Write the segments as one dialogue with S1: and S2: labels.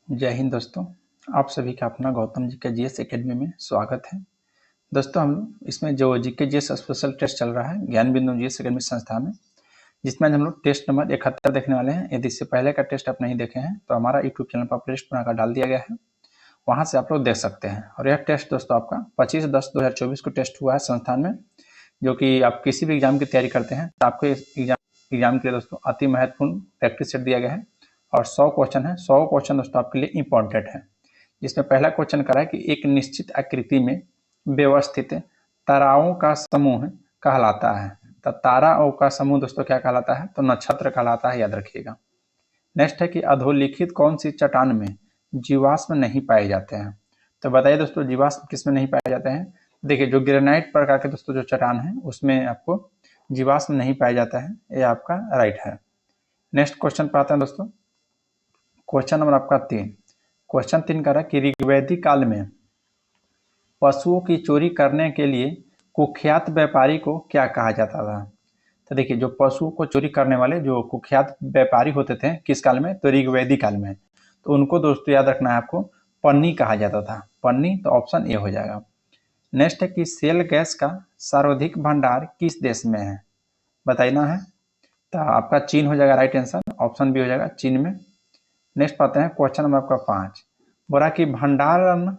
S1: जय हिंद दोस्तों। आप सभी का अपना गौतम जी के जीएस एकेडमी में स्वागत है। दोस्तों हम इसमें जो जीके जीएस स्पेशल टेस्ट चल रहा है ज्ञान बिंदु जीएस एकेडमी संस्था में, जिसमें हम लोग टेस्ट नंबर 71 देखने वाले हैं। यदि इससे पहले का टेस्ट आप नहीं देखे हैं तो हमारा यूट्यूब चैनल पर प्लेलिस्ट बनाकर डाल दिया गया है, वहाँ से आप लोग देख सकते हैं। और यह टेस्ट दोस्तों आपका 25/10/2024 को टेस्ट हुआ है संस्थान में, जो कि आप किसी भी एग्जाम की तैयारी करते हैं तो आपको इस एग्जाम के लिए दोस्तों अति महत्वपूर्ण प्रैक्टिस सेट दिया गया है। और 100 क्वेश्चन है। 100 क्वेश्चन दोस्तों आपके लिए इंपॉर्टेंट है। जिसमें पहला क्वेश्चन करा है कि एक निश्चित आकृति में व्यवस्थित ताराओं का समूह कहलाता है। तो ताराओं का समूह दोस्तों क्या कहलाता है? तो नक्षत्र कहलाता है, याद रखिएगा। नेक्स्ट है कि अधोलिखित कौन सी चट्टान में जीवाश्म नहीं पाए जाते हैं? तो बताइए दोस्तों जीवाश्म किस में नहीं पाए जाते हैं? देखिए, जो ग्रेनाइट प्रकार के दोस्तों जो चट्टान है उसमें आपको जीवाश्म नहीं पाया जाता है, ये आपका राइट है। नेक्स्ट क्वेश्चन पर आते हैं दोस्तों। क्वेश्चन नंबर आपका 3। क्वेश्चन 3 का है कि ऋग्वैदिक काल में पशुओं की चोरी करने के लिए कुख्यात व्यापारी को क्या कहा जाता था? तो देखिए, जो पशुओं को चोरी करने वाले जो कुख्यात व्यापारी होते थे किस काल में? तो ऋग्वैदिक काल में। तो उनको दोस्तों याद रखना है आपको, पन्नी कहा जाता था। पन्नी, तो ऑप्शन ए हो जाएगा। नेक्स्ट है कि सेल गैस का सर्वाधिक भंडार किस देश में है? बताना है। तो आपका चीन हो जाएगा राइट आंसर, ऑप्शन बी हो जाएगा चीन में। नेक्स्ट पाते हैं क्वेश्चन नंबर आपका 5। बोला कि भंडारण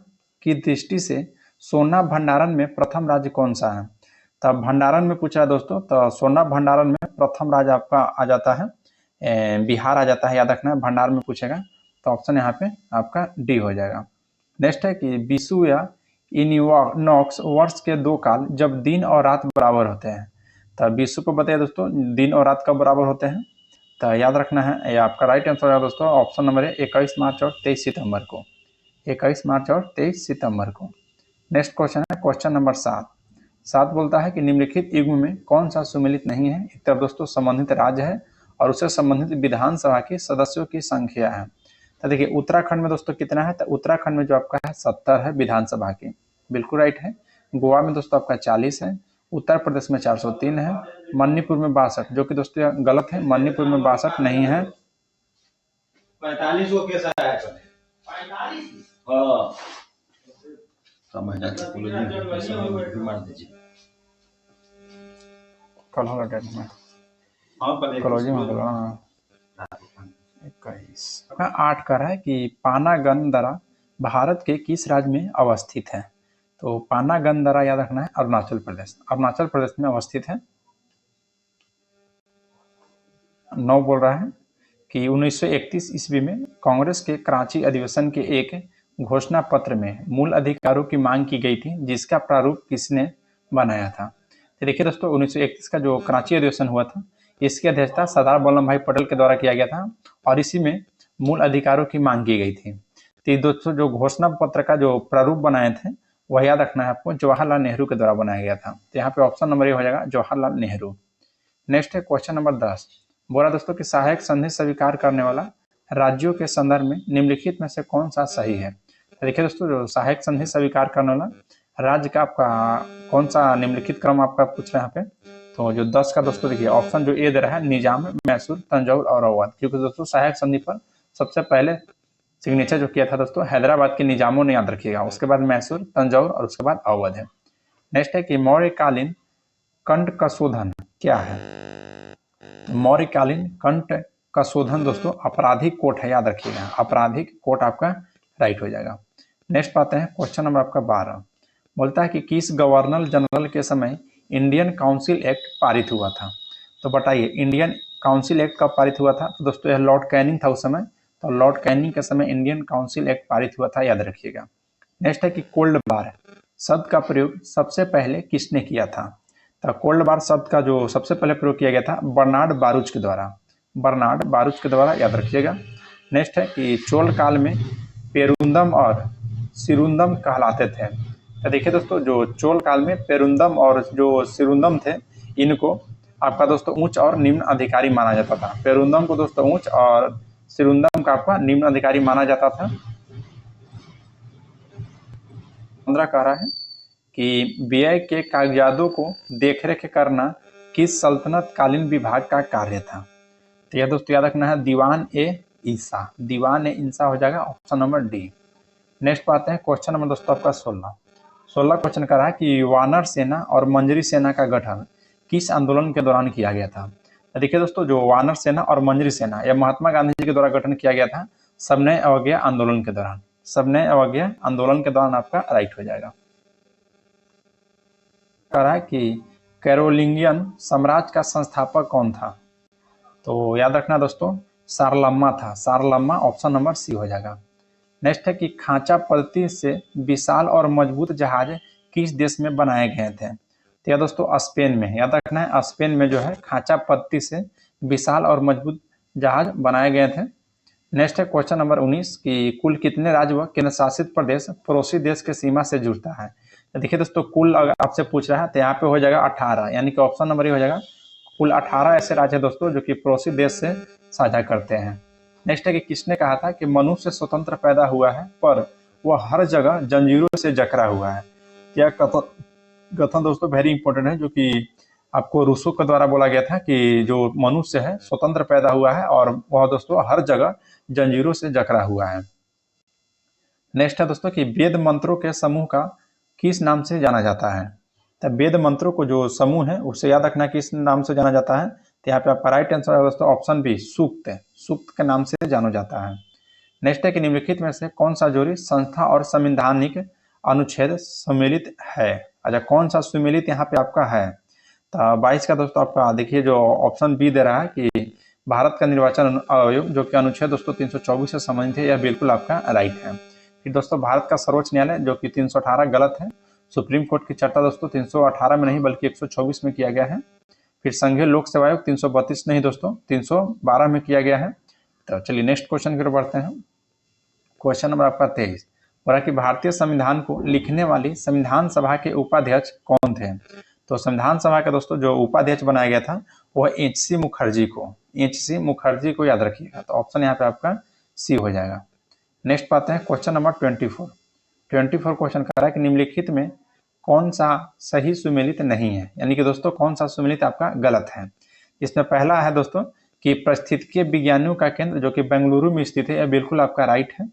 S1: की दृष्टि से सोना भंडारण में प्रथम राज्य कौन सा है? तब भंडारण में पूछा है दोस्तों, तो सोना भंडारण में प्रथम राज्य आपका आ जाता है बिहार आ जाता है, याद रखना है। भंडार में पूछेगा तो ऑप्शन यहाँ पे आपका डी हो जाएगा। नेक्स्ट है कि विषु या इक्विनॉक्स वर्ष के 2 काल जब दिन और रात बराबर होते हैं। तो विषु को बताइए दोस्तों दिन और रात कब बराबर होते हैं? तो याद रखना है, ये आपका राइट आंसर है दोस्तों, ऑप्शन नंबर है 21 मार्च और 23 सितंबर को। 21 मार्च और 23 सितंबर को। नेक्स्ट क्वेश्चन है क्वेश्चन नंबर 7 बोलता है कि निम्नलिखित युग्म में कौन सा सुमेलित नहीं है? एक तरफ दोस्तों संबंधित राज्य है और उससे संबंधित विधानसभा के सदस्यों की संख्या है। तो देखिए, उत्तराखंड में दोस्तों कितना है? तो उत्तराखंड में जो आपका है 70 है विधानसभा की, बिल्कुल राइट है। गोवा में दोस्तों आपका 40 है। उत्तर प्रदेश में 403 है। मणिपुर में 62, जो कि दोस्तों गलत है, मणिपुर में 62 नहीं है।
S2: 45 को कैसा है? 45 हाँ, मार दीजिए
S1: कल होगा डेट में, कॉलेज में होगा 21। 8 का है कि पानागंदरा भारत के किस राज्य में अवस्थित है? तो पानागंदरा याद रखना है अरुणाचल प्रदेश, अरुणाचल प्रदेश में अवस्थित है। 9 बोल रहा है कि 1931 ईस्वी में कांग्रेस के कराची अधिवेशन के एक घोषणा पत्र में मूल अधिकारों की मांग की गई थी, जिसका प्रारूप किसने बनाया था? तो देखिए दोस्तों, 1931 का जो कराची अधिवेशन हुआ था इसकी अध्यक्षता सरदार वल्लभ भाई पटेल के द्वारा किया गया था और इसी में मूल अधिकारों की मांग की गई थी। तो दोस्तों जो घोषणा पत्र का जो प्रारूप बनाए थे वह याद रखना है आपको, जवाहरलाल नेहरू के द्वारा बनाया गया था। तो यहाँ पे ऑप्शन नंबर ए हो जाएगा जवाहरलाल नेहरू। नेक्स्ट है क्वेश्चन नंबर 10। बोला दोस्तों कि सहायक संधि स्वीकार करने वाला राज्यों के संदर्भ में निम्नलिखित में से कौन सा सही है? तो देखिए दोस्तों, जो सहायक संधि स्वीकार करने वाला राज्य का आपका कौन सा निम्नलिखित क्रम आपका पूछ रहे हैं यहाँ पे? तो जो 10 का दोस्तों देखिए ऑप्शन जो ए दे रहा है निजाम, मैसूर, तंजौर और अवध, क्योंकि दोस्तों सहायक संधि पर सबसे पहले सिग्नेचर जो किया था दोस्तों हैदराबाद के निजामों ने, याद रखिएगा। उसके बाद मैसूर, तंजौर और उसके बाद अवध है। नेक्स्ट है कि मौर्यकालीन कंठ का शोधन क्या है? मौर्यकालीन कंठ का शोधन दोस्तों आपराधिक कोर्ट है, याद रखिएगा। आपराधिक कोर्ट आपका राइट हो जाएगा। नेक्स्ट पाते हैं क्वेश्चन नंबर आपका 12। बोलता है कि किस गवर्नर जनरल के समय इंडियन काउंसिल एक्ट पारित हुआ था? तो बताइए इंडियन काउंसिल एक्ट कब पारित हुआ था? तो दोस्तों यह लॉर्ड कैनिंग था उस समय। तो लॉर्ड कैनिंग के समय इंडियन काउंसिल एक्ट पारित हुआ था, याद रखिएगा। नेक्स्ट है कि कोल्ड बार शब्द का प्रयोग सबसे पहले किसने किया था? तो कोल्ड बार शब्द का जो सबसे पहले प्रयोग किया गया था बर्नार्ड बारूच के द्वारा, बर्नार्ड बारूच के द्वारा, याद रखिएगा। नेक्स्ट है कि चोल काल में पेरुंदम और सिरुंदम कहलाते थे। तो देखिए दोस्तों, जो चोल काल में पेरुंदम और जो सिरुंदम थे इनको आपका दोस्तों उच्च और निम्न अधिकारी माना जाता था। पेरुंदम को दोस्तों उच्च और सिरुंदम का आपका निम्न अधिकारी माना जाता था। 15 कह रहा है कि व्यय के कागजातों को देखरेख करना किस सल्तनत कालीन विभाग का कार्य था? तो यह दोस्तों याद रखना है दीवान ए ईसा, दीवान इंसा हो जाएगा ऑप्शन नंबर डी। नेक्स्ट पर आते हैं क्वेश्चन नंबर दोस्तों आपका 16 क्वेश्चन कर रहा है कि वानर सेना और मंजरी सेना का गठन किस आंदोलन के दौरान किया गया था। देखिए दोस्तों, जो वानर सेना और मंजरी सेना यह महात्मा गांधी जी के द्वारा गठन किया गया था सविनय अवज्ञा आंदोलन के दौरान। सविनय अवज्ञा आंदोलन के दौरान आपका राइट हो जाएगा। कह रहा है कि कैरोलिंगियन साम्राज्य का संस्थापक कौन था। तो याद रखना दोस्तों, सारलम्मा था। सारलम्मा ऑप्शन नंबर सी हो जाएगा। नेक्स्ट है कि खांचा पद्धति से विशाल और मजबूत जहाज किस देश में बनाए गए थे। तो यह दोस्तों स्पेन में। याद रखना है, स्पेन में जो है खांचा पद्धति से विशाल और मजबूत जहाज बनाए गए थे। नेक्स्ट है क्वेश्चन नंबर 19 कि कुल कितने राज्य व केंद्र शासित प्रदेश पड़ोसी देश के सीमा से जुड़ता है। तो देखिए दोस्तों, कुल अगर आपसे पूछ रहा है तो यहाँ पे हो जाएगा 18, यानी कि ऑप्शन नंबर ये हो जाएगा। कुल 18 ऐसे राज्य है दोस्तों जो कि पड़ोसी देश से साझा करते हैं। नेक्स्ट है कि किसने कहा था कि मनुष्य स्वतंत्र पैदा हुआ है पर वह हर जगह जंजीरों से जकड़ा हुआ है। क्या कथन दोस्तों वेरी इंपॉर्टेंट है, जो कि आपको रूसो के द्वारा बोला गया था कि जो मनुष्य है स्वतंत्र पैदा हुआ है और वह दोस्तों हर जगह जंजीरों से जकड़ा हुआ है। नेक्स्ट है दोस्तों कि वेद मंत्रों के समूह का किस नाम से जाना जाता है। तो वेद मंत्रों को जो समूह है उससे याद रखना किस नाम से जाना जाता है। तो यहाँ पे आपका राइट आंसर है दोस्तों ऑप्शन बी, सूक्त। सूक्त के नाम से जाना जाता है। नेक्स्ट है कि निम्नलिखित में से कौन सा जोड़ी संस्था और संवैधानिक अनुच्छेद सम्मिलित है। अच्छा, कौन सा सम्मिलित यहाँ पे आपका है। तो 22 का दोस्तों आपका देखिए जो ऑप्शन बी दे रहा है कि भारत का निर्वाचन आयोग जो कि अनुच्छेद दोस्तों 324 से संबंधित है, यह बिल्कुल आपका राइट है। फिर दोस्तों भारत का सर्वोच्च न्यायालय जो कि 318 गलत है। सुप्रीम कोर्ट की चर्चा दोस्तों 318 में नहीं बल्कि 124 में किया गया है। फिर संघीय लोक सेवा आयोग 332 नहीं दोस्तों 312 में किया गया है। तो चलिए नेक्स्ट क्वेश्चन की ओर बढ़ते हैं। क्वेश्चन नंबर आपका 23 बोला कि भारतीय संविधान को लिखने वाली संविधान सभा के उपाध्यक्ष कौन थे। तो संविधान सभा का दोस्तों जो उपाध्यक्ष बनाया गया था वह एच.सी. मुखर्जी को, एच.सी. मुखर्जी को याद रखिएगा। तो ऑप्शन यहाँ पे आपका सी हो जाएगा। नेक्स्ट पाते हैं क्वेश्चन नंबर 24 क्वेश्चन कर रहा है कि निम्नलिखित में कौन सा सही सुमेलित नहीं है, यानी कि दोस्तों कौन सा सुमेलित आपका गलत है। इसमें पहला है दोस्तों कि पारिस्थितिकीय विज्ञानियों का केंद्र जो कि बेंगलुरु में स्थित है, यह बिल्कुल आपका राइट है।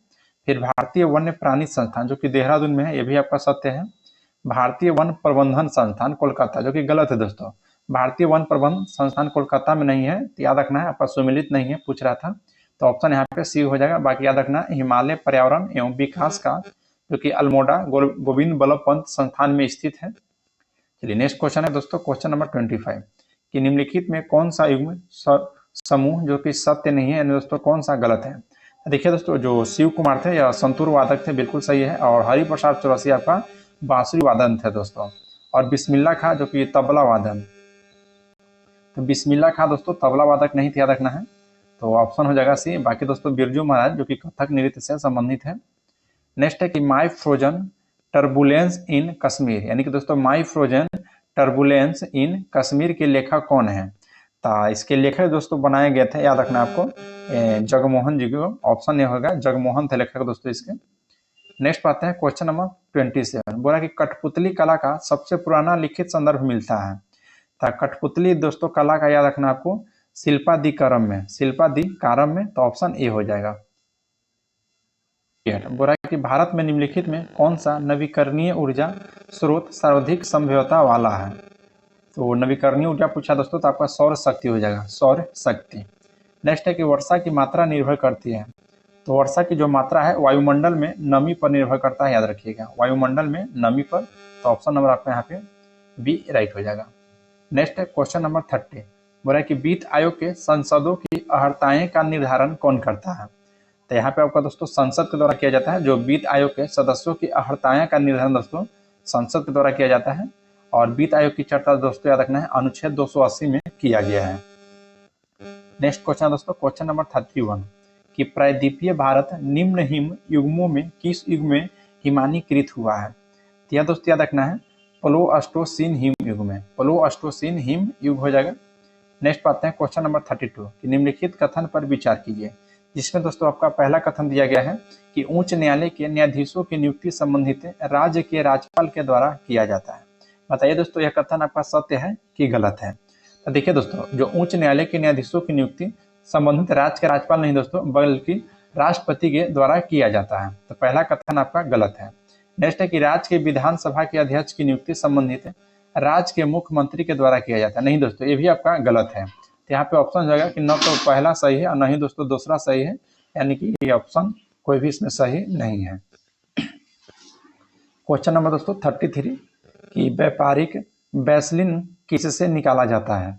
S1: फिर भारतीय वन्य प्राणी संस्थान जो कि देहरादून में है, यह भी आपका सत्य है। भारतीय वन प्रबंधन संस्थान कोलकाता जो कि गलत है दोस्तों। भारतीय वन प्रबंधन संस्थान कोलकाता में नहीं है, तो याद रखना है आपका सुमेलित नहीं है, पूछ रहा था। तो ऑप्शन यहाँ पे सी हो जाएगा। बाकी याद रखना हिमालय पर्यावरण एवं विकास का जो कि अल्मोड़ा गोविंद बल्लभ पंत संस्थान में स्थित है। चलिए नेक्स्ट क्वेश्चन है दोस्तों क्वेश्चन नंबर 25 कि निम्नलिखित में कौन सा युग्म समूह जो कि सत्य नहीं है, दोस्तों कौन सा गलत है। देखिए दोस्तों जो शिव कुमार थे या संतूर वादक थे, बिल्कुल सही है। और हरिप्रसाद चौरसिया आपका बांसुरी वादन थे दोस्तों। और बिस्मिल्ला खां जो कि तबला वादन, तो बिस्मिल्ला खां दोस्तों तबला वादक नहीं थे, याद रखना है। तो ऑप्शन हो जाएगा सी। बाकी दोस्तों बिरजू महाराज जो कि कथक नृत्य से संबंधित है। नेक्स्ट है कि माई फ्रोजन टर्बुलेंस इन कश्मीर, यानी कि दोस्तों माई फ्रोजन टर्बुलेंस इन कश्मीर के लेखक कौन है। तो इसके लेखक दोस्तों बनाए गए थे, याद रखना आपको जगमोहन जी को। ऑप्शन ये होगा जगमोहन थे लेखक दोस्तों इसके। नेक्स्ट पाते हैं क्वेश्चन नंबर 27। बोला कि कठपुतली कला का सबसे पुराना लिखित संदर्भ मिलता है। तो कठपुतली दोस्तों कला का याद रखना आपको शिल्पादिकारम में, शिल्पादिकारम में। तो ऑप्शन ए हो जाएगा। बोला कि भारत में निम्नलिखित में कौन सा नवीकरणीय ऊर्जा स्रोत सर्वाधिक संभाव्यता वाला है। तो नवीकरणीय ऊर्जा पूछा दोस्तों तो आपका सौर शक्ति हो जाएगा, सौर शक्ति। नेक्स्ट है कि वर्षा की मात्रा निर्भर करती है। तो वर्षा की जो मात्रा है वायुमंडल में नमी पर निर्भर करता है, याद रखिएगा वायुमंडल में नमी पर। तो ऑप्शन नंबर आपका यहाँ पे बी राइट हो जाएगा। नेक्स्ट है क्वेश्चन नंबर 30। बोला कि वित्त आयोग के सांसदों की अर्हताएं का निर्धारण कौन करता है। तो यहाँ पे आपका दोस्तों संसद के द्वारा किया जाता है। जो वित्त आयोग के सदस्यों की अर्हताएं का निर्धारण दोस्तों संसद के द्वारा किया जाता है। और वित्त आयोग की चर्चा दोस्तों याद रखना है अनुच्छेद 280 में किया गया है। नेक्स्ट क्वेश्चन दोस्तों क्वेश्चन नंबर 31 कि प्रायद्वीपीय भारत निम्न हिम युग्मों में किस युग में हिमानीकृत हुआ है। तो यह दोस्तों याद रखना है प्लोअस्टोसीन हिम युग में, प्लोअस्टोसीन हिम युग हो जाएगा। नेक्स्ट पाते हैं क्वेश्चन नंबर 32 कि निम्नलिखित कथन पर विचार कीजिए, जिसमें दोस्तों आपका पहला कथन दिया गया है कि उच्च न्यायालय के न्यायाधीशों की नियुक्ति संबंधित राज्य के राज्यपाल के द्वारा किया जाता है। बताइए दोस्तों यह कथन आपका सत्य है कि गलत है। तो देखिए दोस्तों जो उच्च न्यायालय के न्यायाधीशों की नियुक्ति संबंधित राज्य के राज्यपाल नहीं दोस्तों, बल्कि राष्ट्रपति के द्वारा किया जाता है। तो पहला कथन आपका गलत है। नेक्स्ट है कि राज्य के विधानसभा के अध्यक्ष की नियुक्ति संबंधित राज्य के मुख्यमंत्री के द्वारा किया जाता है। नहीं दोस्तों, ये भी आपका गलत है। तो यहाँ पे ऑप्शन जाएगा कि न तो पहला सही है और न ही दोस्तों दूसरा सही है, यानी कि ये ऑप्शन कोई भी इसमें सही नहीं है। क्वेश्चन नंबर दोस्तों 33 कि व्यापारिक वैसलीन किससे निकाला जाता है।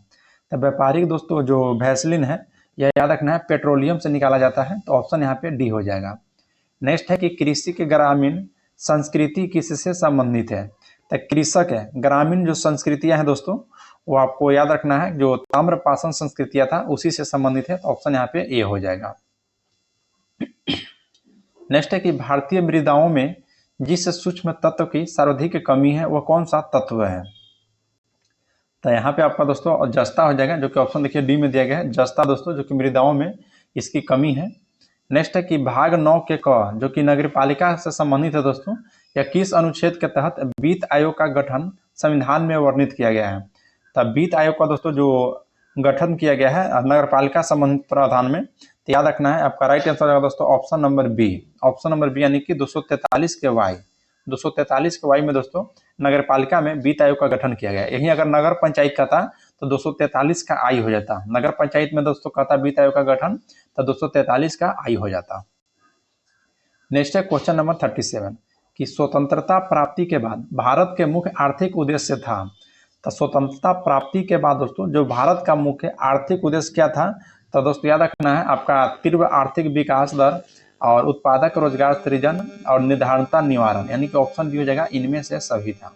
S1: तो व्यापारिक दोस्तों जो वैसलीन है, यह याद रखना है, पेट्रोलियम से निकाला जाता है। तो ऑप्शन यहाँ पे डी हो जाएगा। नेक्स्ट है कि कृषि के ग्रामीण संस्कृति किससे संबंधित है। तो कृषक है, ग्रामीण जो संस्कृतियां हैं दोस्तों, वो आपको याद रखना है, जो ताम्रपाषाण संस्कृतियां था उसी से संबंधित है। तो ऑप्शन यहाँ पे ए हो जाएगा। नेक्स्ट है कि भारतीय मृदाओं में जिस सूक्ष्म तत्व की सर्वाधिक कमी है वह कौन सा तत्व है। तो यहाँ पे आपका दोस्तों जस्ता हो जाएगा, जो कि ऑप्शन देखिए डी में दिया गया है, जस्ता दोस्तों, जो कि मृदाओं में इसकी कमी है। नेक्स्ट है कि भाग 9 के क, जो कि नगरपालिका से संबंधित है दोस्तों, या किस अनुच्छेद के तहत वित्त आयोग का गठन संविधान में वर्णित किया गया है। तब वित्त आयोग का दोस्तों जो गठन किया गया है नगरपालिका संबंधित प्रावधान में, तो याद रखना है आपका राइट आंसर होगा दोस्तों option number B. Option number B यानी कि 243 के वाई, 243 के वाई में दोस्तों नगरपालिका में वित्त आयोग का गठन किया गया। यही अगर नगर पंचायत का था तो 243 का आई हो जाता। नगर पंचायत में दोस्तों कहता वित्त आयोग का गठन, तो 243 का आई हो जाता। नेक्स्ट है क्वेश्चन नंबर 37 कि स्वतंत्रता प्राप्ति के बाद भारत के मुख्य आर्थिक उद्देश्य था। तो स्वतंत्रता प्राप्ति के बाद दोस्तों जो भारत का मुख्य आर्थिक उद्देश्य क्या था, तो दोस्तों याद रखना है आपका तीव्र आर्थिक विकास दर और उत्पादक रोजगार सृजन और निर्धारणता निवारण, यानी कि ऑप्शन बी हो जाएगा, इनमें से सभी था।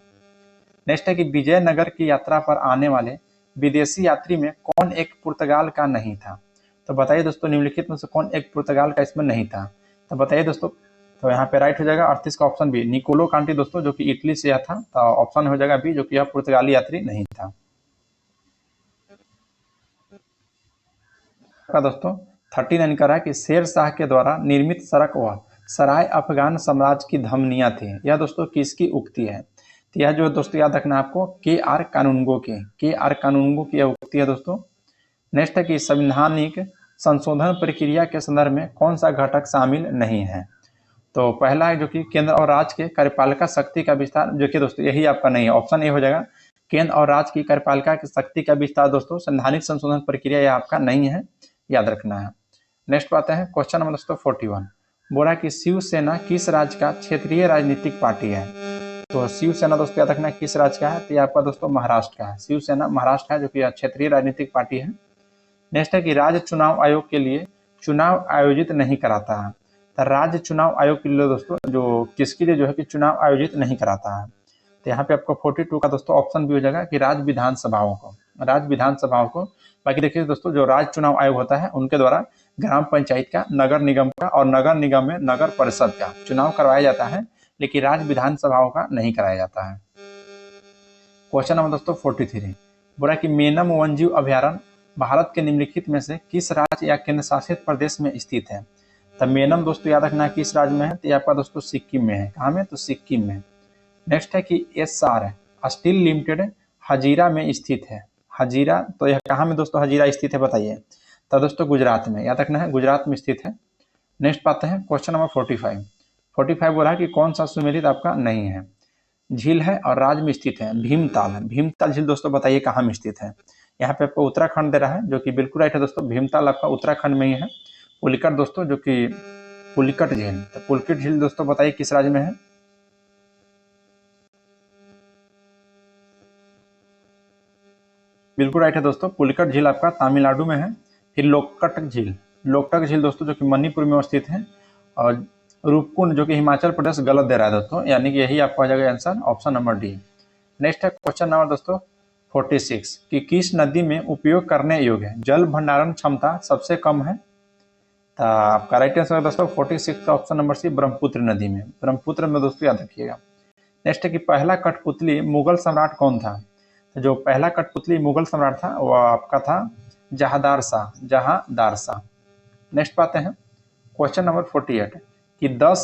S1: नेक्स्ट है कि विजयनगर की यात्रा पर आने वाले विदेशी यात्री में कौन एक पुर्तगाल का नहीं था। तो बताइए दोस्तों निम्नलिखित में से कौन एक पुर्तगाल का इसमें नहीं था। तो बताइए दोस्तों, तो यहाँ पे राइट हो जाएगा 38 का ऑप्शन बी, निकोलो कांटी दोस्तों, जो कि इटली से था। तो ऑप्शन हो जाएगा बी, जो कि यह पुर्तगाली यात्री नहीं था। दोस्तों 39 का है कि शेर शाह के द्वारा निर्मित सड़क व सराय अफगान साम्राज्य की धमनियां थी। यह दोस्तों किसकी उक्ति है। तो यह जो दोस्तों याद रखना आपको के.आर. कानूनगो की यह उक्ति है दोस्तों। नेक्स्ट है कि संवैधानिक संशोधन प्रक्रिया के संदर्भ में कौन सा घटक शामिल नहीं है। तो पहला है जो कि केंद्र और राज्य के कार्यपालिका शक्ति का विस्तार, जो कि दोस्तों यही आपका नहीं है, ऑप्शन ए हो जाएगा, केंद्र और राज्य की कार्यपालिका की शक्ति का विस्तार दोस्तों संवैधानिक संशोधन प्रक्रिया यह आपका नहीं है, याद रखना है। नेक्स्ट बात है क्वेश्चन नंबर दोस्तों 41, बोला कि शिवसेना किस राज्य का क्षेत्रीय राजनीतिक पार्टी है। तो शिवसेना दोस्तों याद रखना किस राज्य का है, तो ये आपका दोस्तों महाराष्ट्र का है। शिवसेना महाराष्ट्र का है, जो कि क्षेत्रीय राजनीतिक पार्टी है। नेक्स्ट है कि राज्य चुनाव आयोग के लिए चुनाव आयोजित नहीं कराता है। तो राज्य चुनाव आयोग के लिए दोस्तों जो किसके लिए जो है कि चुनाव आयोजित नहीं कराता है। तो यहाँ पे आपको 42 का दोस्तों ऑप्शन भी हो जाएगा कि राज्य विधानसभाओं को। बाकी देखिए दोस्तों जो राज्य चुनाव आयोग होता है उनके द्वारा ग्राम पंचायत का, नगर निगम का और नगर निगम में नगर परिषद का चुनाव करवाया जाता है, लेकिन राज्य विधानसभाओं का नहीं कराया जाता है। क्वेश्चन नंबर दोस्तों 43, बोला कि मेनम वन्यजीव अभ्यारण्य भारत के निम्नलिखित में से किस राज्य या केंद्र शासित प्रदेश में स्थित है। तो मेनम दोस्तों याद रखना किस राज्य में है, तो आपका दोस्तों सिक्किम में है। कहाँ में, तो सिक्किम में। नेक्स्ट है कि एस्सार स्टील लिमिटेड हजीरा में स्थित है। हजीरा, तो यह कहाँ में दोस्तों हजीरा स्थित है बताइए। तो दोस्तों गुजरात में, याद रखना है गुजरात में स्थित है। नेक्स्ट पाते हैं क्वेश्चन नंबर 45 बोला कि कौन सा सुमेलित आपका नहीं है। झील है और राज्य में स्थित है, भीमताल झील दोस्तों बताइए कहाँ में स्थित है। यहाँ पे आपको उत्तराखंड दे रहा है, जो कि बिल्कुल राइट है दोस्तों, भीमताल आपका उत्तराखंड में ही है। पुलिकट दोस्तों, जो कि पुलिकट झील, तो पुलिकट झील दोस्तों बताइए किस राज्य में है। बिल्कुल राइट है दोस्तों, पुलिकट झील आपका तमिलनाडु में है। फिर लोकटक झील दोस्तों जो कि मणिपुर में स्थित है। और रूपकुंड जो कि हिमाचल प्रदेश, गलत दे रहा है दोस्तों, यानी कि यही आपका हो जाएगा answer option number D. Next है क्वेश्चन नंबर दोस्तों 46 कि किस नदी में उपयोग करने योग्य जल भंडारण क्षमता सबसे कम है। तो आपका राइट आंसर है दोस्तों 46 का ऑप्शन नंबर सी, ब्रह्मपुत्र नदी में। ब्रह्मपुत्र में दोस्तों याद रखिएगा। नेक्स्ट है कि पहला कठपुतली मुगल सम्राट कौन था। तो जो पहला कठपुतली मुगल सम्राट था वह आपका था जहांदार शाह। नेक्स्ट पाते हैं क्वेश्चन नंबर 48 कि 10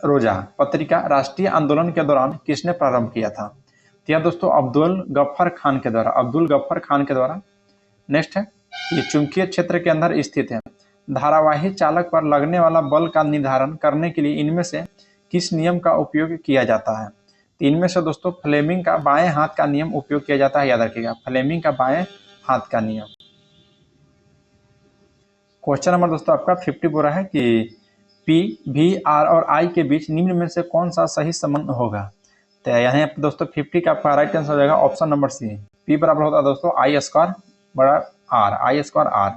S1: रोजा पत्रिका राष्ट्रीय आंदोलन के दौरान किसने प्रारंभ किया था। तो यह दोस्तों अब्दुल गफ्फर खान के द्वारा। नेक्स्ट है ये चुंबकीय क्षेत्र के अंदर स्थित है। धारावाही चालक पर लगने वाला बल का निर्धारण करने के लिए इनमें से किस नियम का उपयोग किया जाता है? तो इनमें से दोस्तों फ्लेमिंग का बाएं हाथ का नियम उपयोग किया जाता है, याद रखिएगा, फ्लेमिंग का बाएं हाथ का नियम। क्वेश्चन नंबर दोस्तों आपका 50 बोल रहा है कि P, V, R और I के बीच निम्न में से कौन सा सही संबंध होगा? तो यहाँ पे दोस्तों 50 का आपका राइट आंसर हो जाएगा ऑप्शन नंबर सी। P बराबर होता है दोस्तों I स्क्वायर बड़ा R, I square R।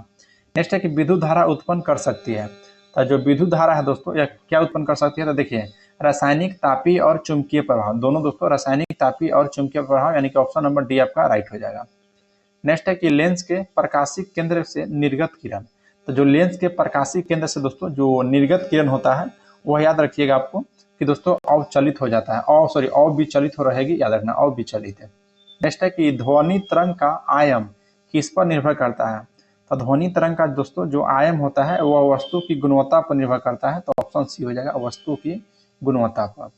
S1: Next है कि विद्युत धारा उत्पन्न कर सकती है। तो जो विद्युत धारा है दोस्तों यह क्या उत्पन्न कर सकती है? तो देखिए रासायनिक, तापीय और चुंबकीय प्रभाव, दोनों दोस्तों रासायनिक, तापीय और चुंबकीय प्रभाव, यानी कि ऑप्शन नंबर डी आपका राइट हो जाएगा। नेक्स्ट है कि लेंस के प्रकाशीय केंद्र से निर्गत किरण। तो जो लेंस के प्रकाशीय केंद्र से दोस्तों जो निर्गत किरण होता है वह याद रखिएगा आपको कि दोस्तों अवचलित हो जाता है, अविचलित हो रहेगी, याद रखना अविचलित है। नेक्स्ट है कि ध्वनि तरंग का आयाम किस पर निर्भर करता है? तो ध्वनि तरंग का दोस्तों जो आयाम होता है वह वस्तु की गुणवत्ता पर निर्भर करता है, तो ऑप्शन सी हो जाएगा वस्तु की गुणवत्ता पर।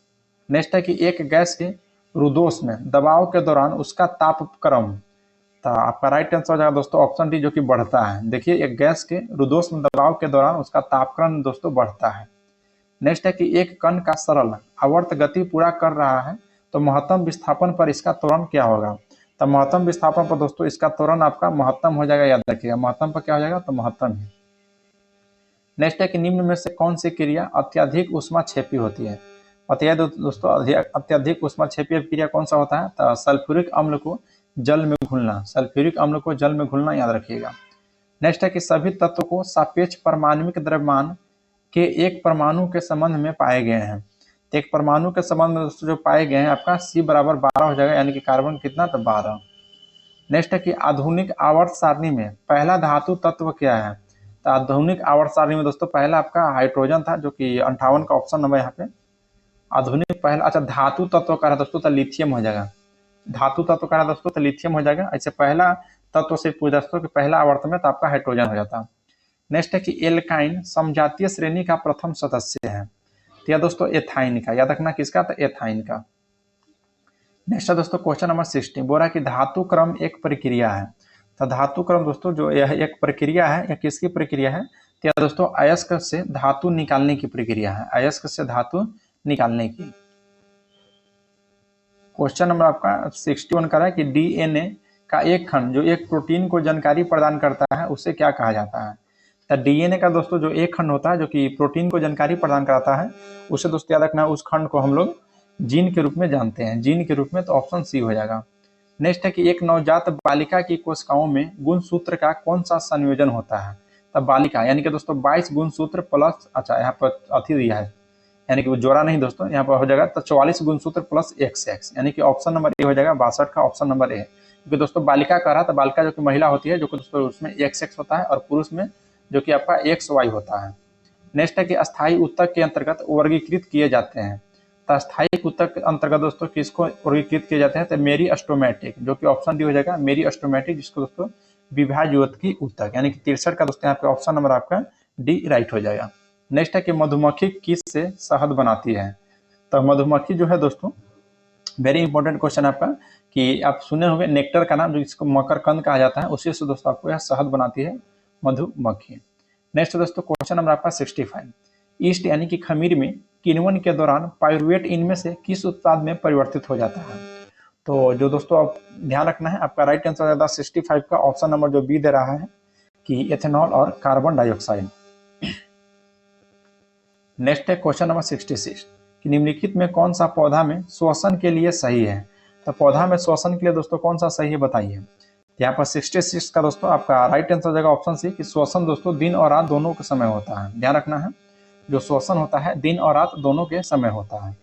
S1: नेक्स्ट है कि एक गैस के रुदोष में दबाव के दौरान उसका तापक्रम, तो आपका राइट आंसर हो जाएगा दोस्तों ऑप्शन डी जो कि बढ़ता है। देखिए एक गैस के रुदोष में दबाव के दौरान उसका तापक्रम दोस्तों बढ़ता है। नेक्स्ट है कि एक कण का सरल आवर्त गति पूरा कर रहा है तो महत्तम विस्थापन पर इसका त्वरण क्या होगा? तो महत्तम विस्थापन पर दोस्तों इसका त्वरण आपका महत्तम हो जाएगा, याद रखिएगा महत्तम पर क्या हो जाएगा? तो महत्तम ही। नेक्स्ट है कि निम्न में से कौन सी क्रिया अत्यधिक ऊष्माक्षेपी होती है? दोस्तों अत्यधिक ऊष्माक्षेपी क्रिया कौन सा होता है? तो सल्फ्यूरिक अम्ल को जल में घुलना, सल्फ्यूरिक अम्ल को जल में घुलना, याद रखिएगा। नेक्स्ट है कि सभी तत्व को सापेक्ष परमाणुविक द्रव्यमान के एक परमाणु के संबंध में पाए गए हैं। तो एक परमाणु के संबंध में दोस्तों जो पाए गए हैं आपका C बराबर 12 हो जाएगा, यानी कि कार्बन कितना? तो 12। नेक्स्ट है कि आधुनिक आवर्त सारणी में पहला धातु तत्व क्या है? तो आधुनिक आवर्त सारणी में दोस्तों पहला आपका हाइड्रोजन था, जो कि 58 का ऑप्शन नंबर यहाँ पे आधुनिक पहला। अच्छा धातु तत्व का है दोस्तों तो लिथियम हो जाएगा, धातु तत्व का है दोस्तों तो लिथियम हो जाएगा। ऐसे पहला तत्व से पूछ दोस्तों कि पहला आवर्त में तो आपका हाइड्रोजन हो जाता। नेक्स्ट है कि एल्काइन समजातीय श्रेणी का प्रथम सदस्य है, तो यह दोस्तों एथाइन का, याद रखना किसका? तो एथाइन का। नेक्स्ट है दोस्तों क्वेश्चन नंबर 16 बोला कि धातु क्रम एक प्रक्रिया है। तो धातु क्रम दोस्तों जो यह एक प्रक्रिया है, यह किसकी प्रक्रिया है? तो यह दोस्तों अयस्क से धातु निकालने की प्रक्रिया है, अयस्क से धातु निकालने की। क्वेश्चन नंबर आपका 61 का है कि डीएनए का एक खंड जो एक प्रोटीन को जानकारी प्रदान करता है उसे क्या कहा जाता है? तो डीएनए का दोस्तों जो एक खंड होता है जो कि प्रोटीन को जानकारी प्रदान कराता है उसे दोस्तों याद रखना उस खंड को हम लोग जीन के रूप में जानते हैं, जीन के रूप में, तो ऑप्शन सी हो जाएगा। नेक्स्ट है कि एक नवजात बालिका की कोशिकाओं में गुणसूत्र का कौन सा संयोजन होता है? तब बालिका यानी कि दोस्तों 22 गुणसूत्र प्लस, अच्छा यहाँ पर अति दिया है यानी कि वो जोड़ा नहीं दोस्तों, यहाँ पर हो जाएगा तो 44 गुणसूत्र प्लस XX, यानी कि ऑप्शन नंबर ए हो जाएगा 62 का ऑप्शन नंबर ए। क्योंकि दोस्तों बालिका कह रहा था, बालिका जो कि महिला होती है जो कि दोस्तों उसमें XX होता है और पुरुष में जो कि आपका XY होता है। नेक्स्ट है कि अस्थायी ऊतक के अंतर्गत वर्गीकृत किए जाते हैं। तो अस्थायी ऊतक के अंतर्गत दोस्तों किसको वर्गीकृत किए जाते हैं? तो मेरिस्टेमेटिक, जो कि ऑप्शन डी हो जाएगा मेरिस्टेमेटिक, जिसको दोस्तों विभाज्योतकी ऊतक, यानी कि 63 का दोस्तों यहाँ पे ऑप्शन नंबर आपका डी राइट हो जाएगा। नेक्स्ट है कि मधुमक्खी किस से शहद बनाती है? तो मधुमक्खी जो है दोस्तों वेरी इंपॉर्टेंट क्वेश्चन आपका कि आप सुने होंगे नेक्टर का नाम जो इसको मकरकंद कहा जाता है, उसी से दोस्तों आपको यह शहद बनाती है मधुमक्खी। नेक्स्ट दोस्तों क्वेश्चन नंबर आपका 65 ईस्ट यानी कि खमीर में किण्वन के दौरान पाइरुवेट इनमें से किस उत्पाद में परिवर्तित हो जाता है? तो जो दोस्तों आप ध्यान रखना है आपका राइट आंसर हो जाता है 65 का ऑप्शन नंबर जो बी दे रहा है कि एथेनॉल और कार्बन डाइऑक्साइड। नेक्स्ट है क्वेश्चन नंबर 66 कि निम्नलिखित में कौन सा पौधा में श्वसन के लिए सही है? तो पौधा में श्वसन के लिए दोस्तों कौन सा सही है बताइए। यहाँ पर 66 का दोस्तों आपका राइट आंसर हो जाएगा ऑप्शन सी कि श्वसन दोस्तों दिन और रात दोनों के समय होता है, ध्यान रखना है जो श्वसन होता है दिन और रात दोनों के समय होता है।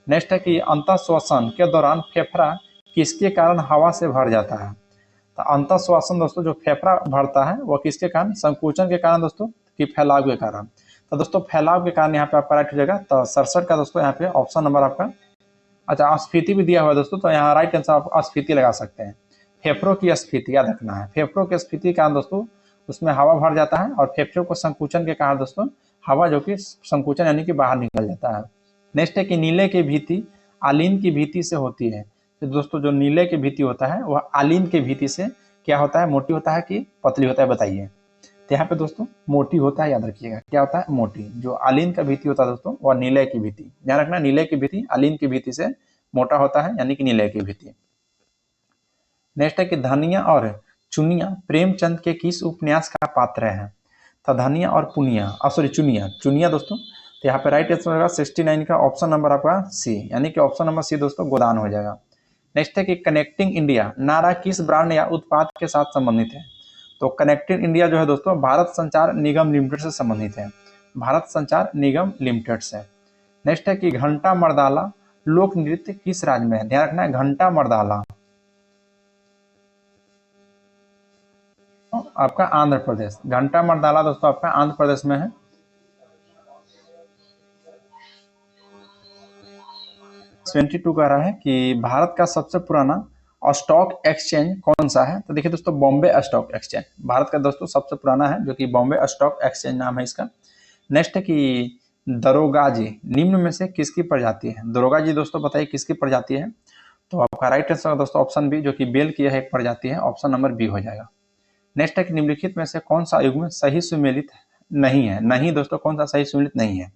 S1: नेक्स्ट है कि अंतः श्वसन के दौरान फेफड़ा किसके कारण हवा से भर जाता है? तो अंतः श्वसन दोस्तों जो फेफड़ा भरता है वह किसके कारण? संकुचन के कारण दोस्तों कि फैलाव के कारण। तो दोस्तों फैलाव के कारण यहाँ पे आपका राइट हो जाएगा तो 67 का दोस्तों यहाँ पे ऑप्शन नंबर आपका, अच्छा अस्फीति भी दिया हुआ है दोस्तों, तो यहाँ राइट आंसर आप अस्फीति लगा सकते हैं। फेफड़ों की अस्फीति याद रखना है, फेफड़ों की अस्फीति के कारण दोस्तों उसमें हवा भर जाता है और फेफड़ों को संकुचन के कारण दोस्तों हवा जो कि संकुचन यानी कि बाहर निकल जाता है। नेक्स्ट है कि नीले की भीति आलीन की भीति से होती है। तो दोस्तों जो नीले की भीति होता है वह आलीन की भीति से क्या होता है, मोटी होता है कि पतली होता है, बताइए। तो यहाँ पे दोस्तों मोटी होता है, याद रखिएगा। क्या होता है, मोटी। जो आलीन का भीति होता है दोस्तों वह नीलय की भीति, ध्यान रखना, नीलय की भीति आलीन की भीति से मोटा होता है, यानी कि नीलय की भीति। नेक्स्ट है कि धनिया और चुनिया प्रेमचंद के किस उपन्यास का पात्र है। तो धनिया और पुनिया, सॉरी चुनिया, चुनिया दोस्तों। तो यहाँ पे राइट आंसर होगा 69 का ऑप्शन नंबर आपका सी, यानी कि ऑप्शन नंबर सी दोस्तों गोदान हो जाएगा। नेक्स्ट है कि कनेक्टिंग इंडिया नारा किस ब्रांड या उत्पाद के साथ संबंधित है। तो कनेक्टिंग इंडिया जो है दोस्तों भारत संचार निगम लिमिटेड से संबंधित है, भारत संचार निगम लिमिटेड से। नेक्स्ट है कि घंटा मर्दाला लोक नृत्य किस राज्य में है। ध्यान रखना है, घंटा मर्दाला आपका आंध्र प्रदेश, घंटा मर्दाला दोस्तों आपका आंध्र प्रदेश में है। ट्वेंटी टू कह रहा है कि भारत का सबसे पुराना स्टॉक एक्सचेंज कौन सा है। तो देखिए दोस्तों बॉम्बे स्टॉक एक्सचेंज भारत का दोस्तों सबसे पुराना है, जो कि बॉम्बे स्टॉक एक्सचेंज नाम है इसका। नेक्स्ट है कि दरोगाजी निम्न में से किसकी प्रजाति है। दरोगाजी दोस्तों बताइए किसकी प्रजाति है। तो आपका राइट आंसर दोस्तों ऑप्शन बी, जो कि बेल की है एक प्रजाति है, ऑप्शन नंबर बी हो जाएगा। नेक्स्ट है कि निम्नलिखित में से कौन सा युग्म सही सुमेलित नहीं है। नहीं दोस्तों, कौन सा सही सुमेलित नहीं है।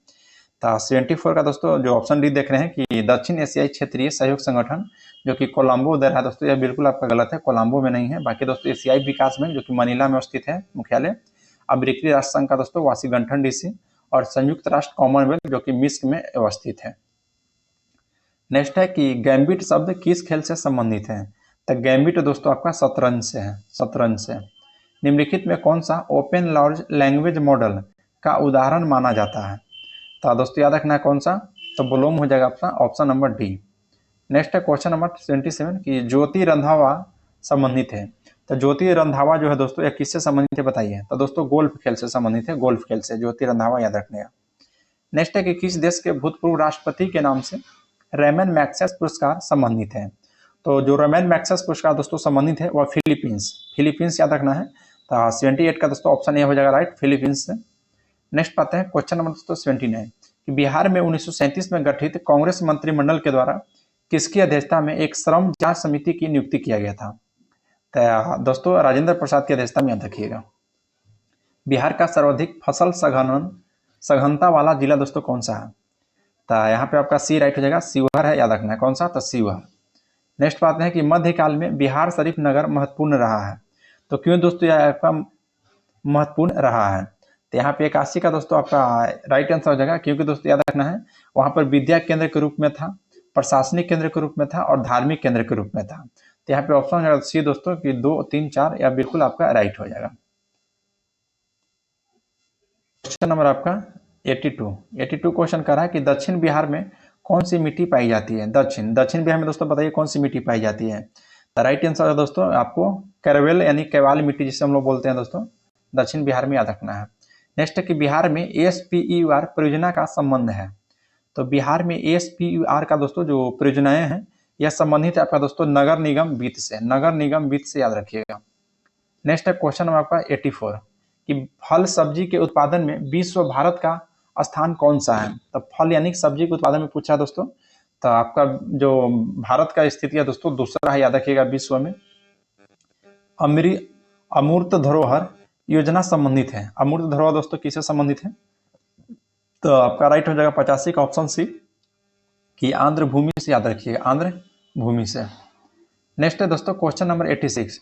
S1: तो 74 का दोस्तों जो ऑप्शन डी देख रहे हैं कि दक्षिण एशियाई क्षेत्रीय सहयोग संगठन, जो कि कोलंबो दे रहा है दोस्तों, यह बिल्कुल आपका गलत है, कोलंबो में नहीं है। बाकी दोस्तों एशियाई विकास बैंक, जो कि मनीला में स्थित है मुख्यालय। अमेरिकी राष्ट्र संघ का दोस्तों वाशिंगटन डीसी, और संयुक्त राष्ट्र कॉमनवेल्थ जो कि मिस्र में अवस्थित है। नेक्स्ट है कि गैम्बिट शब्द किस खेल से संबंधित है। तो गैम्बिट दोस्तों आपका शतरंज से है, शतरंज से। निम्नलिखित में कौन सा ओपन लार्ज लैंग्वेज मॉडल का उदाहरण माना जाता है। तो दोस्तों याद रखना है कौन सा, तो ब्लूम हो जाएगा आपका ऑप्शन नंबर डी। नेक्स्ट है क्वेश्चन नंबर 27 कि ज्योति रंधावा संबंधित है। तो ज्योति रंधावा जो है दोस्तों यह किससे संबंधित है बताइए। तो दोस्तों गोल्फ खेल से संबंधित है, गोल्फ खेल से ज्योति रंधावा याद रखने का। नेक्स्ट है कि किस देश के भूतपूर्व राष्ट्रपति के नाम से रेमन मैग्सेस पुरस्कार संबंधित है। तो जो रेमन मैग्सेस पुरस्कार दोस्तों संबंधित है वह फिलीपींस, फिलीपींस याद रखना है। तो 78 का दोस्तों ऑप्शन ए हो जाएगा राइट, फिलीपींस से। नेक्स्ट पाते हैं क्वेश्चन नंबर दोस्तों 79 कि बिहार में 1937 में गठित कांग्रेस मंत्रिमंडल के द्वारा किसकी अध्यक्षता में एक श्रम जांच समिति की नियुक्ति किया गया था। तो दोस्तों राजेंद्र प्रसाद की अध्यक्षता में याद रखिएगा। बिहार का सर्वाधिक फसल सघनता वाला जिला दोस्तों कौन सा है। तो यहाँ पे आपका सी राइट हो जाएगा, शिवहर है, याद रखना है कौन सा, तो शिवहर। नेक्स्ट बात है कि मध्यकाल में बिहार शरीफ नगर महत्वपूर्ण रहा है। तो क्यों दोस्तों यह आपका महत्वपूर्ण रहा है। तो यहाँ पे 81 का दोस्तों आपका राइट आंसर हो जाएगा, क्योंकि दोस्तों याद रखना है वहां पर विद्या केंद्र के रूप में था, प्रशासनिक केंद्र के रूप में था, और धार्मिक केंद्र के रूप में था। तो यहाँ पे ऑप्शन हो जाएगा सी दोस्तों कि 2, 3, 4 या बिल्कुल आपका राइट हो जाएगा। क्वेश्चन नंबर आपका 82 क्वेश्चन कर रहा है कि दक्षिण बिहार में कौन सी मिट्टी पाई जाती है। दक्षिण बिहार में दोस्तों बताइए कौन सी मिट्टी पाई जाती है। तो राइट आंसर है दोस्तों आपको कैरवेल यानी कैवाल मिट्टी जिसे हम लोग बोलते हैं दोस्तों, दक्षिण बिहार में याद रखना है। नेक्स्ट है कि बिहार में ASPUR परियोजना का संबंध है। तो बिहार में ASPUR का दोस्तों जो परियोजनाएं हैं यह संबंधित है आपका दोस्तों नगर निगम वित्त से, नगर निगम वित्त से याद रखिएगा। नेक्स्ट है क्वेश्चन नंबर आपका 84 कि फल सब्जी के उत्पादन में विश्व भारत का स्थान कौन सा है। तो फल यानी सब्जी के उत्पादन में पूछा दोस्तों, तो आपका जो भारत का स्थिति है दोस्तों दूसरा है, याद रखिएगा विश्व में। अमूर्त धरोहर योजना संबंधित है। अमूर्त धरोहर दोस्तों किससे संबंधित है। तो आपका राइट हो जाएगा 85 का ऑप्शन सी कि आंध्र भूमि से, याद रखिएगा आंध्र भूमि से। नेक्स्ट है दोस्तों क्वेश्चन नंबर 86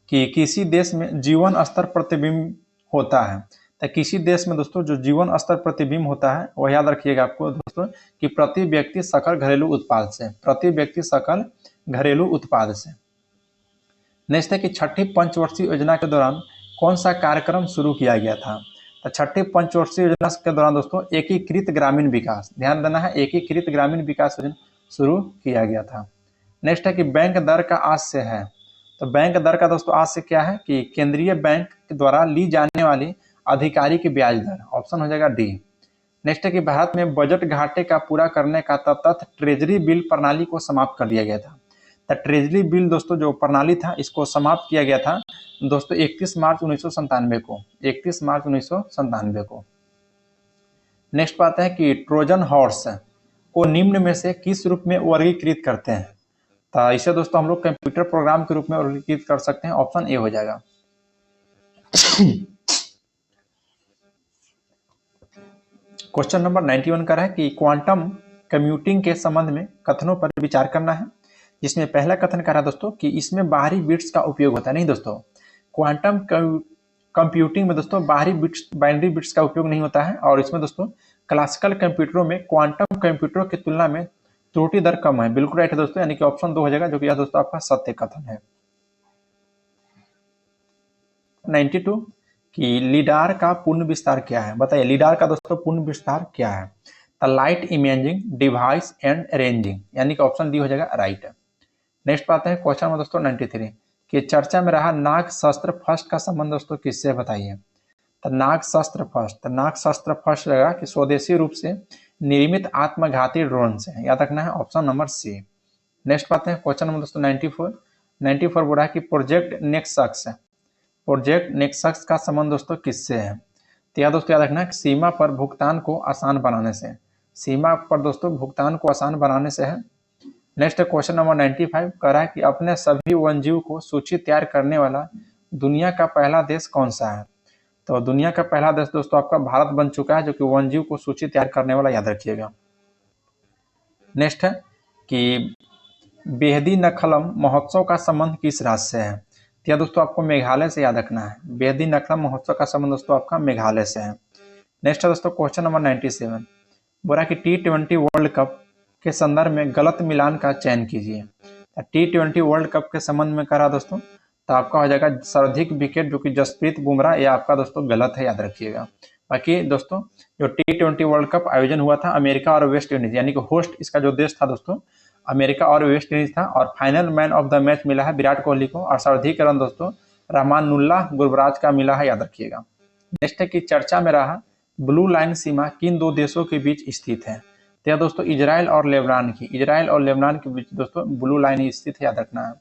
S1: कि किसी देश में जीवन स्तर प्रतिबिंब होता है। तो किसी देश में दोस्तों जो जीवन स्तर प्रतिबिंब होता है वह याद रखिएगा आपको दोस्तों कि प्रति व्यक्ति सकल घरेलू उत्पाद से, प्रति व्यक्ति सकल घरेलू उत्पाद से। नेक्स्ट है कि छठी पंचवर्षीय योजना के दौरान कौन सा कार्यक्रम शुरू किया गया था। तो छठी पंचवर्षीय योजना के दौरान दोस्तों एकीकृत ग्रामीण विकास, ध्यान देना है, एकीकृत ग्रामीण विकास योजना शुरू किया गया था। नेक्स्ट है कि बैंक दर का आज से है। तो बैंक दर का दोस्तों आज से क्या है कि केंद्रीय बैंक के द्वारा ली जाने वाली अधिकारी की ब्याज दर, ऑप्शन हो जाएगा डी। नेक्स्ट है कि भारत में बजट घाटे का पूरा करने का तत्त ट्रेजरी बिल प्रणाली को समाप्त कर दिया गया था। तो ट्रेजरी बिल दोस्तों जो प्रणाली था इसको समाप्त किया गया था दोस्तों 31 मार्च 1997 को, 31 मार्च 1997 को। नेक्स्ट बात है कि ट्रोजन हॉर्स को निम्न में से किस रूप में वर्गीकृत करते हैं। तो इसे दोस्तों हम लोग कंप्यूटर प्रोग्राम के रूप में वर्गीकृत कर सकते हैं। ऑप्शन ए हो जाएगा। क्वेश्चन नंबर 91 का है कि क्वांटम कंप्यूटिंग के संबंध में कथनों पर विचार करना है, जिसमें पहला कथन कह रहा है दोस्तों कि इसमें बाहरी बिट्स का उपयोग होता है। नहीं दोस्तों, क्वांटम कंप्यूटिंग में दोस्तों बाहरी बिट्स, बाइनरी बिट्स का उपयोग नहीं होता है, और इसमें दोस्तों क्लासिकल कंप्यूटरों में क्वांटम कंप्यूटरों की तुलना में त्रुटि दर कम है। बिल्कुल राइट है दोस्तों, यानी कि ऑप्शन 2 हो जाएगा, जो कि यह दोस्तों आपका सत्य कथन है। 92 कि लीडार का पूर्ण विस्तार क्या है? बताइए, लीडार का दोस्तों पूर्ण विस्तार क्या है? The light imaging device and arranging, यानी कि ऑप्शन डी हो जाएगा राइट। नेक्स्ट पाते हैं क्वेश्चन में दोस्तों 93 कि चर्चा में रहा नाग शस्त्र फर्स्ट का संबंध दोस्तों किससे? बताइए। तो नाग शस्त्र फर्स्ट रहेगा कि स्वदेशी रूप से निर्मित आत्मघाती ड्रोन से, याद रखना है, ऑप्शन नंबर सी। नेक्स्ट पाते हैं क्वेश्चन नंबर दोस्तों 94 बोला है कि प्रोजेक्ट नेक्सस का संबंध दोस्तों किससे है? तो याद दोस्तों याद रखना है सीमा पर भुगतान को आसान बनाने से, सीमा पर दोस्तों भुगतान को आसान बनाने से है। नेक्स्ट क्वेश्चन नंबर 95 कह रहा है कि अपने सभी वन्यजीव को सूची तैयार करने वाला दुनिया का पहला देश कौन सा है? तो दुनिया का पहला देश दोस्तों आपका भारत बन चुका है, जो कि वन्यजीव को सूची तैयार करने वाला, याद रखिएगा। नेक्स्ट है कि बेहदी नखलम महोत्सव का संबंध किस राज्य से है? तो दोस्तों आपको मेघालय से याद रखना है। बेहदी नखलम महोत्सव का संबंध दोस्तों आपका मेघालय से है। नेक्स्ट है दोस्तों क्वेश्चन नंबर 97 बोला कि T20 वर्ल्ड कप के संदर्भ में गलत मिलान का चयन कीजिए। T20 वर्ल्ड कप के संबंध में करा दोस्तों, तो आपका हो जाएगा सर्वाधिक विकेट जो कि जसप्रीत बुमराह, ये आपका दोस्तों गलत है, याद रखिएगा। बाकी दोस्तों जो T20 वर्ल्ड कप आयोजन हुआ था अमेरिका और वेस्ट इंडीज, यानी कि होस्ट इसका जो देश था दोस्तों अमेरिका और वेस्ट इंडीज था, और final man of the match मिला है विराट कोहली को, और सर्वाधिक रन दोस्तों रहमानुल्लाह गुरबराज का मिला है, याद रखिएगा। नेक्स्ट है कि चर्चा में रहा ब्लू लाइन सीमा किन दो देशों के बीच स्थित है? तो दोस्तों इजराइल और लेबनान के बीच दोस्तों ब्लू लाइन स्थित है, याद रखना है।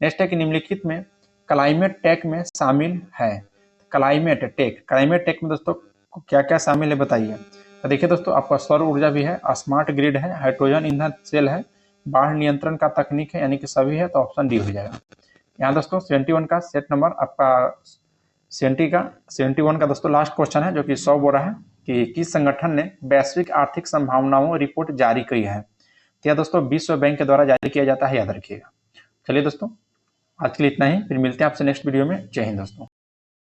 S1: नेक्स्ट है कि निम्नलिखित में क्लाइमेट टेक में शामिल है। क्लाइमेट टेक में दोस्तों क्या क्या शामिल है बताइए। तो देखिए दोस्तों आपका सौर ऊर्जा भी है, स्मार्ट ग्रिड है, हाइड्रोजन ईंधन सेल है, बाढ़ नियंत्रण का तकनीक है, यानी कि सभी है, तो ऑप्शन डी हो जाएगा। यहाँ दोस्तों 71 का सेट नंबर आपका 71 का दोस्तों लास्ट क्वेश्चन है, जो कि 100 बोल रहा है कि किस संगठन ने वैश्विक आर्थिक संभावनाओं रिपोर्ट जारी की है? तो यह दोस्तों विश्व बैंक के द्वारा जारी किया जाता है, याद रखिएगा। चलिए दोस्तों आज के लिए इतना ही, फिर मिलते हैं आपसे नेक्स्ट वीडियो में। जय हिंद दोस्तों।